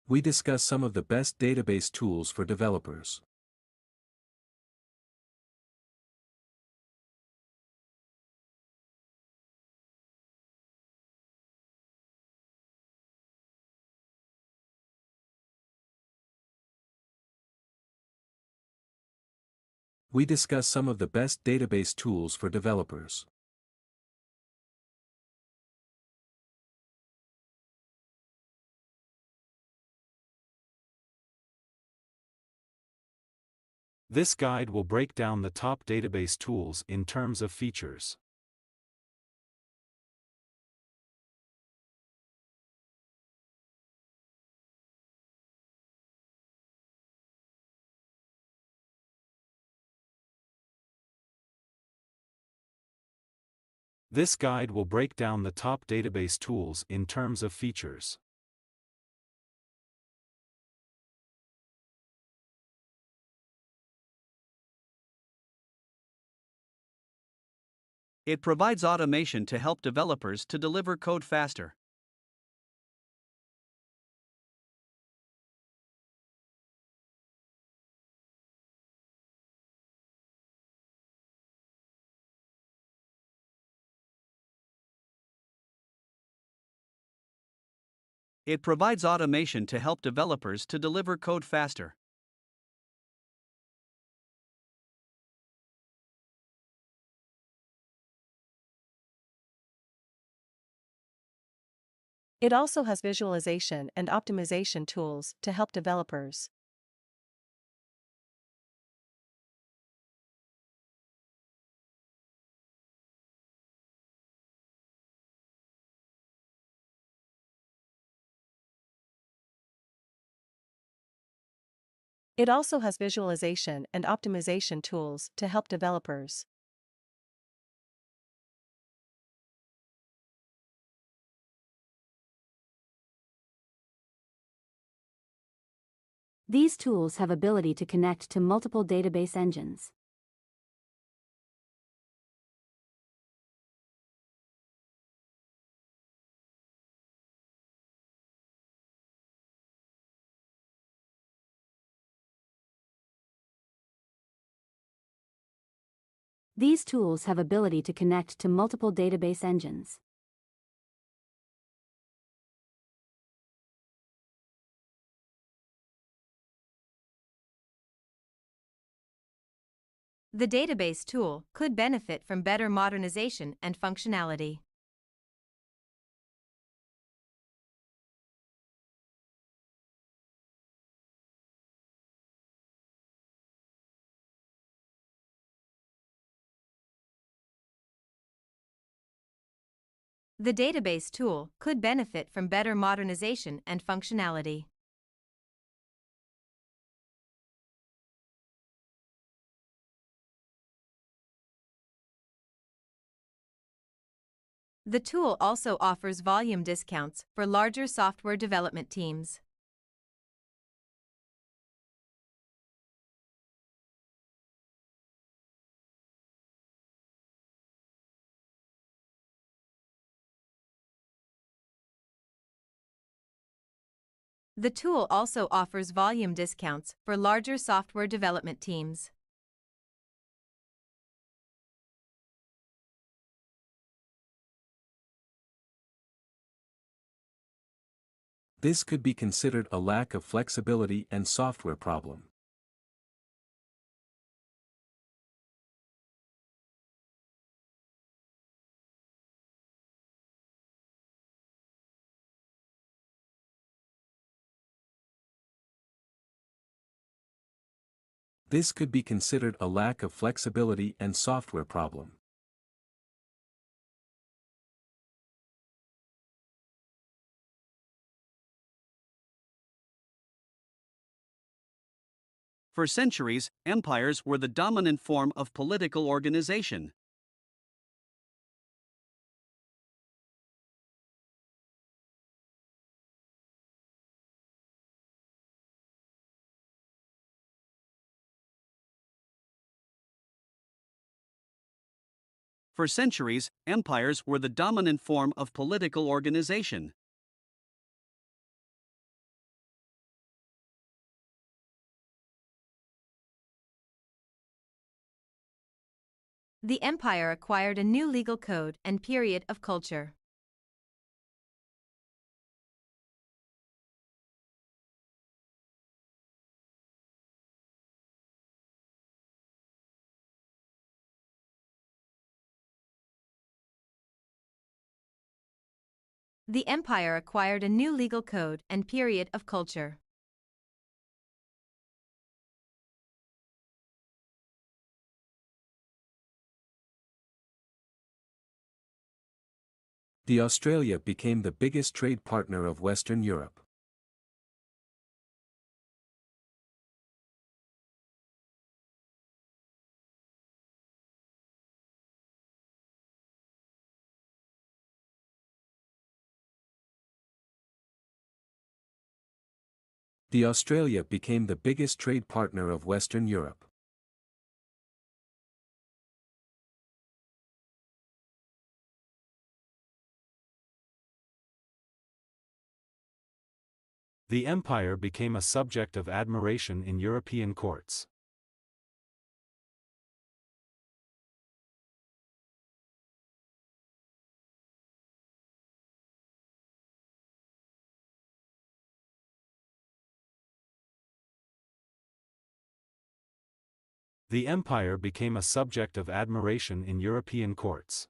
We discuss some of the best database tools for developers. We discuss some of the best database tools for developers. This guide will break down the top database tools in terms of features. This guide will break down the top database tools in terms of features. It provides automation to help developers to deliver code faster. It provides automation to help developers to deliver code faster. It also has visualization and optimization tools to help developers. It also has visualization and optimization tools to help developers. These tools have ability to connect to multiple database engines. These tools have ability to connect to multiple database engines. The database tool could benefit from better modernization and functionality. The database tool could benefit from better modernization and functionality. The tool also offers volume discounts for larger software development teams. The tool also offers volume discounts for larger software development teams. This could be considered a lack of flexibility and software problem. This could be considered a lack of flexibility and software problem. For centuries, empires were the dominant form of political organization. For centuries, empires were the dominant form of political organization. The empire acquired a new legal code and period of culture. The empire acquired a new legal code and period of culture. The Australia became the biggest trade partner of Western Europe. The Australia became the biggest trade partner of Western Europe. The empire became a subject of admiration in European courts. The empire became a subject of admiration in European courts.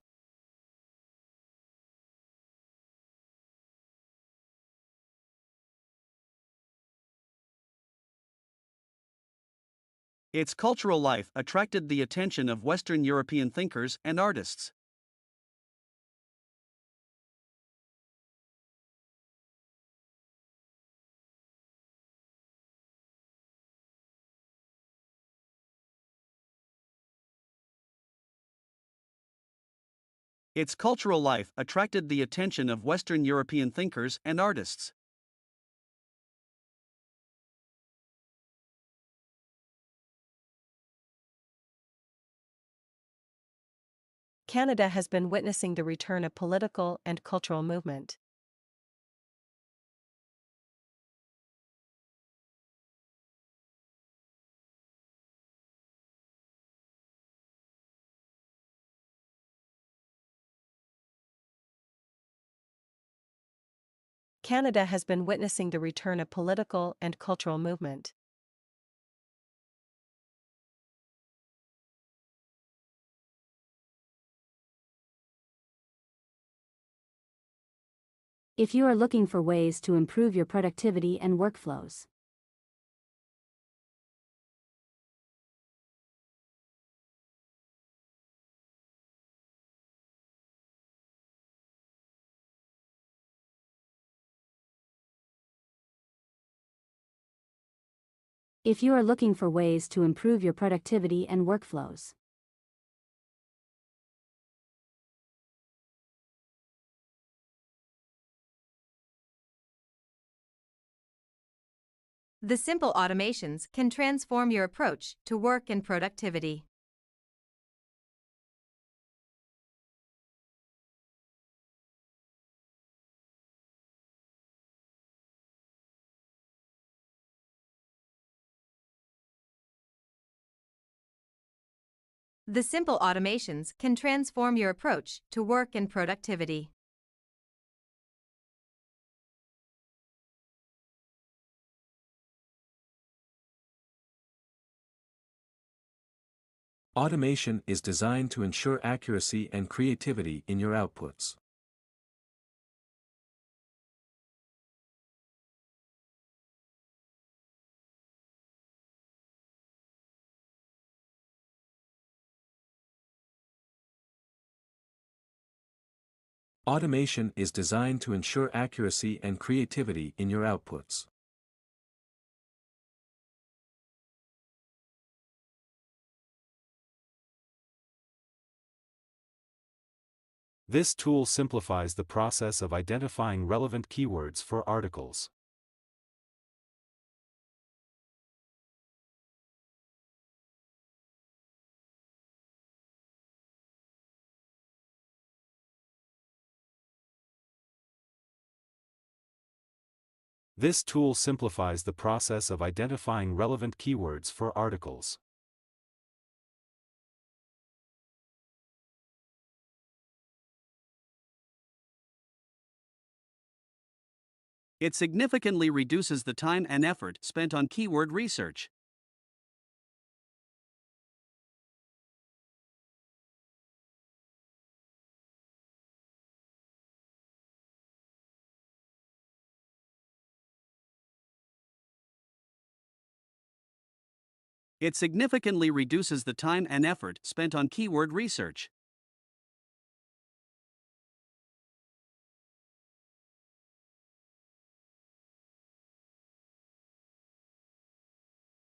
Its cultural life attracted the attention of Western European thinkers and artists. Its cultural life attracted the attention of Western European thinkers and artists. Canada has been witnessing the return of political and cultural movement. Canada has been witnessing the return of political and cultural movement. If you are looking for ways to improve your productivity and workflows. If you are looking for ways to improve your productivity and workflows. The simple automations can transform your approach to work and productivity. The simple automations can transform your approach to work and productivity. Automation is designed to ensure accuracy and creativity in your outputs. Automation is designed to ensure accuracy and creativity in your outputs. This tool simplifies the process of identifying relevant keywords for articles. This tool simplifies the process of identifying relevant keywords for articles. It significantly reduces the time and effort spent on keyword research. It significantly reduces the time and effort spent on keyword research.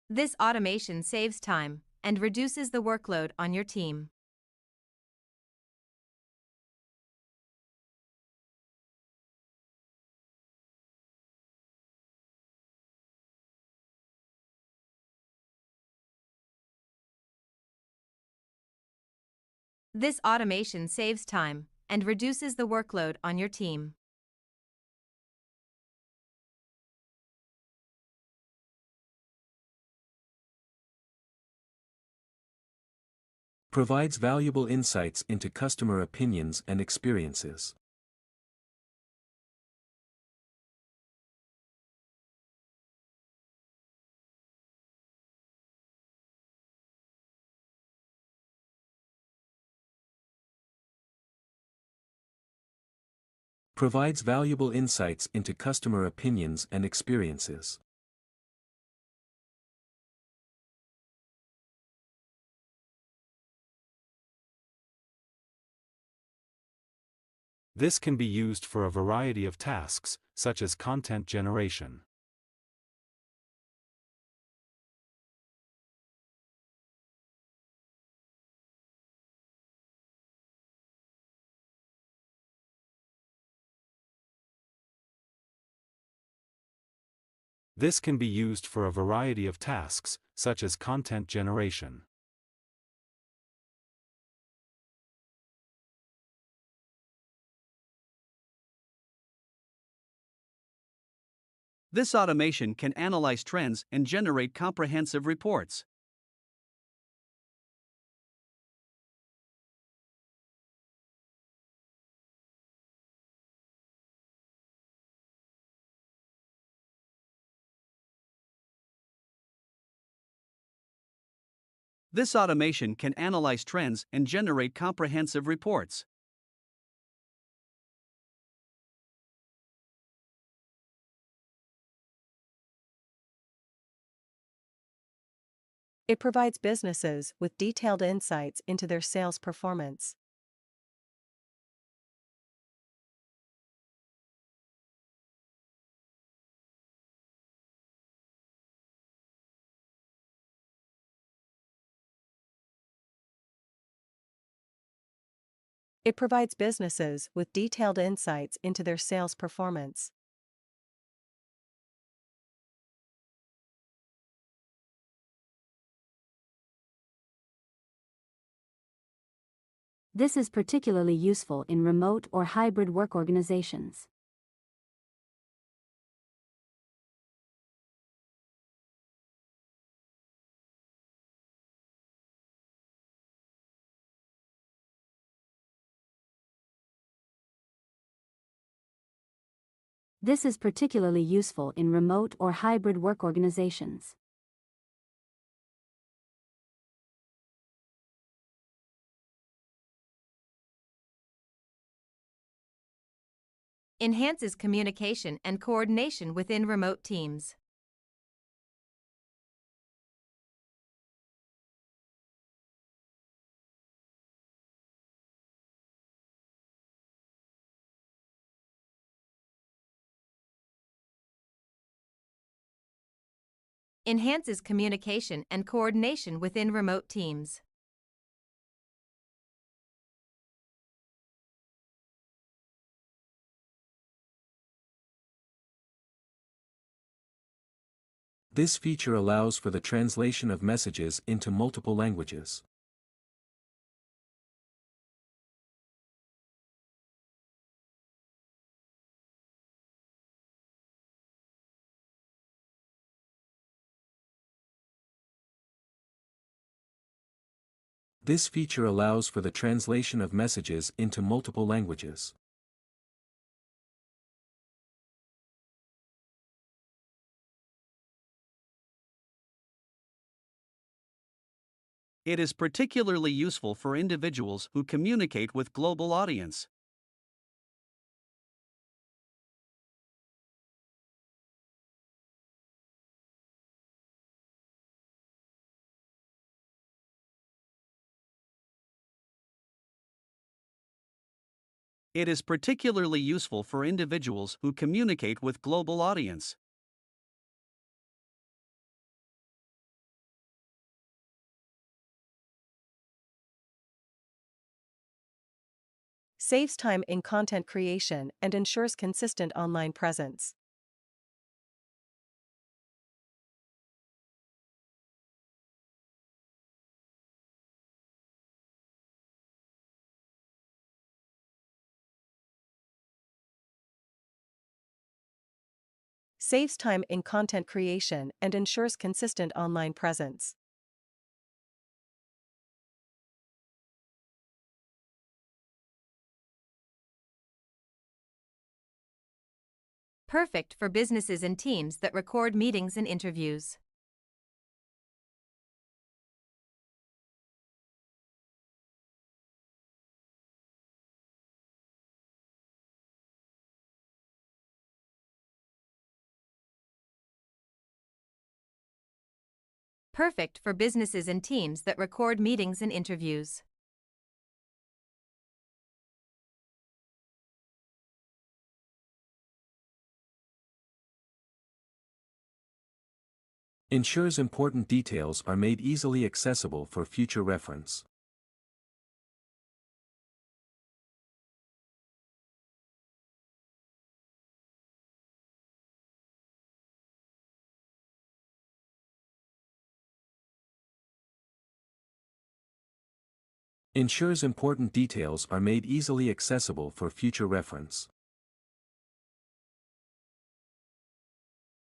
This automation saves time and reduces the workload on your team. This automation saves time and reduces the workload on your team. Provides valuable insights into customer opinions and experiences. Provides valuable insights into customer opinions and experiences. This can be used for a variety of tasks, such as content generation. This can be used for a variety of tasks, such as content generation. This automation can analyze trends and generate comprehensive reports. This automation can analyze trends and generate comprehensive reports. It provides businesses with detailed insights into their sales performance. It provides businesses with detailed insights into their sales performance. This is particularly useful in remote or hybrid work organizations. This is particularly useful in remote or hybrid work organizations. Enhances communication and coordination within remote teams. Enhances communication and coordination within remote teams. This feature allows for the translation of messages into multiple languages. This feature allows for the translation of messages into multiple languages. It is particularly useful for individuals who communicate with global audience. It is particularly useful for individuals who communicate with global audience. Saves time in content creation and ensures consistent online presence. Saves time in content creation and ensures consistent online presence. Perfect for businesses and teams that record meetings and interviews. Perfect for businesses and teams that record meetings and interviews. Ensures important details are made easily accessible for future reference. Ensures important details are made easily accessible for future reference.